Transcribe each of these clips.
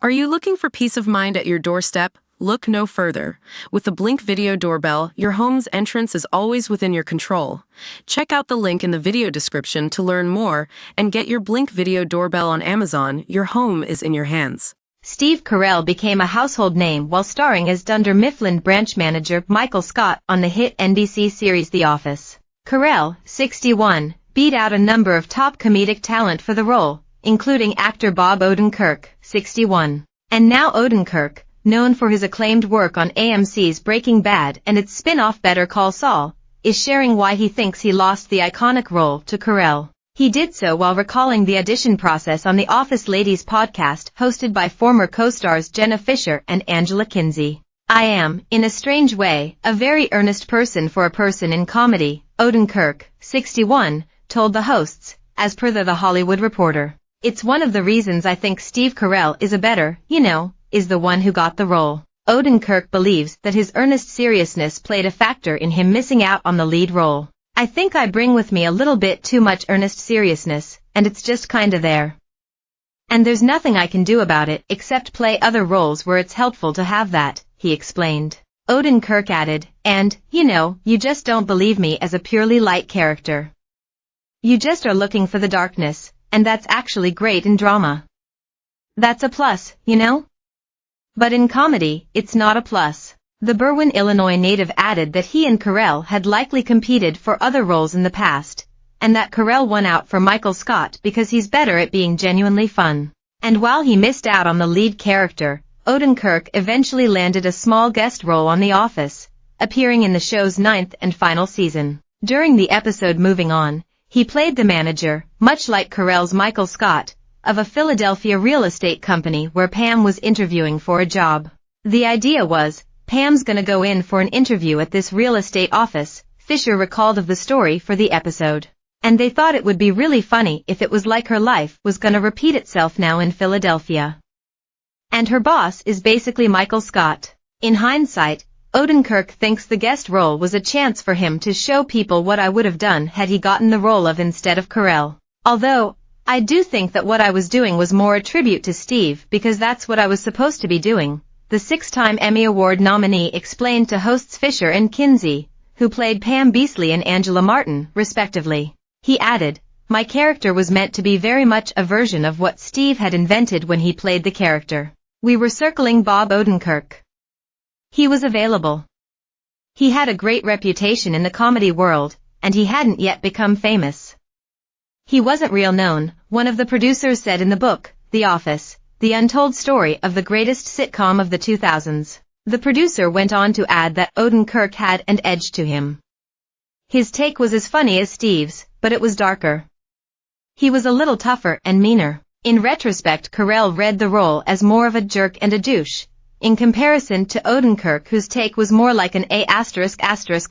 Are you looking for peace of mind at your doorstep? Look no further. With the Blink Video Doorbell, your home's entrance is always within your control. Check out the link in the video description to learn more and get your Blink Video Doorbell on Amazon. Your home is in your hands. Steve Carell became a household name while starring as Dunder Mifflin branch manager Michael Scott on the hit NBC series The Office. Carell, 61, beat out a number of top comedic talent for the role, including actor Bob Odenkirk, 61. And now Odenkirk, known for his acclaimed work on AMC's Breaking Bad and its spin-off Better Call Saul, is sharing why he thinks he lost the iconic role to Carell. He did so while recalling the audition process on the Office Ladies podcast hosted by former co-stars Jenna Fisher and Angela Kinsey. "I am, in a strange way, a very earnest person for a person in comedy," Odenkirk, 61, told the hosts, as per The Hollywood Reporter. "It's one of the reasons I think Steve Carell is a better, is the one who got the role." Odenkirk believes that his earnest seriousness played a factor in him missing out on the lead role. "I think I bring with me a little bit too much earnest seriousness, and it's just kinda there. And there's nothing I can do about it except play other roles where it's helpful to have that," he explained. Odenkirk added, "And, you just don't believe me as a purely light character. You just are looking for the darkness, and that's actually great in drama. That's a plus, But in comedy, it's not a plus." The Berwyn, Illinois native added that he and Carell had likely competed for other roles in the past, and that Carell won out for Michael Scott because he's better at being genuinely fun. And while he missed out on the lead character, Odenkirk eventually landed a small guest role on The Office, appearing in the show's 9th and final season. During the episode Moving On, he played the manager, much like Carell's Michael Scott, of a Philadelphia real estate company where Pam was interviewing for a job. "The idea was, Pam's gonna go in for an interview at this real estate office," Fisher recalled of the story for the episode. "And they thought it would be really funny if it was like her life was gonna repeat itself now in Philadelphia. And her boss is basically Michael Scott." In hindsight, Odenkirk thinks the guest role was a chance for him to show people what I would have done had he gotten the role of instead of Carell. "Although, I do think that what I was doing was more a tribute to Steve because that's what I was supposed to be doing," the 6-time Emmy Award nominee explained to hosts Fisher and Kinsey, who played Pam Beesly and Angela Martin, respectively. He added, "My character was meant to be very much a version of what Steve had invented when he played the character. We were circling Bob Odenkirk. He was available. He had a great reputation in the comedy world, and he hadn't yet become famous. He wasn't real known," one of the producers said in the book, The Office, the untold story of the greatest sitcom of the 2000s. The producer went on to add that Odenkirk had an edge to him. His take was as funny as Steve's, but it was darker. He was a little tougher and meaner. In retrospect, Carell read the role as more of a jerk and a douche, in comparison to Odenkirk, whose take was more like an A*****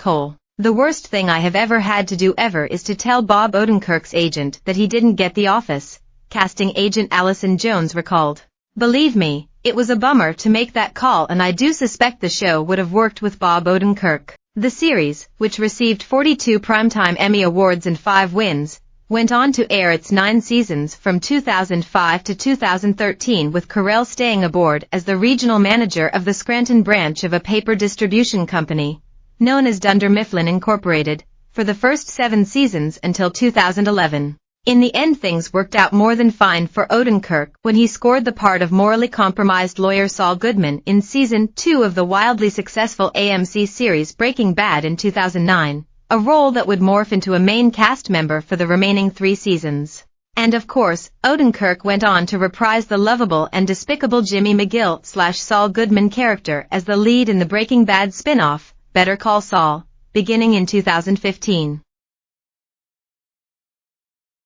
hole. "The worst thing I have ever had to do ever is to tell Bob Odenkirk's agent that he didn't get the office," casting agent Allison Jones recalled. "Believe me, it was a bummer to make that call, and I do suspect the show would have worked with Bob Odenkirk." The series, which received 42 Primetime Emmy Awards and 5 wins, went on to air its 9 seasons from 2005 to 2013, with Carell staying aboard as the regional manager of the Scranton branch of a paper distribution company, known as Dunder Mifflin Incorporated, for the first 7 seasons until 2011. In the end, things worked out more than fine for Odenkirk when he scored the part of morally compromised lawyer Saul Goodman in Season 2 of the wildly successful AMC series Breaking Bad in 2009, a role that would morph into a main cast member for the remaining 3 seasons. And of course, Odenkirk went on to reprise the lovable and despicable Jimmy McGill/Saul Goodman character as the lead in the Breaking Bad spin-off, Better Call Saul, beginning in 2015.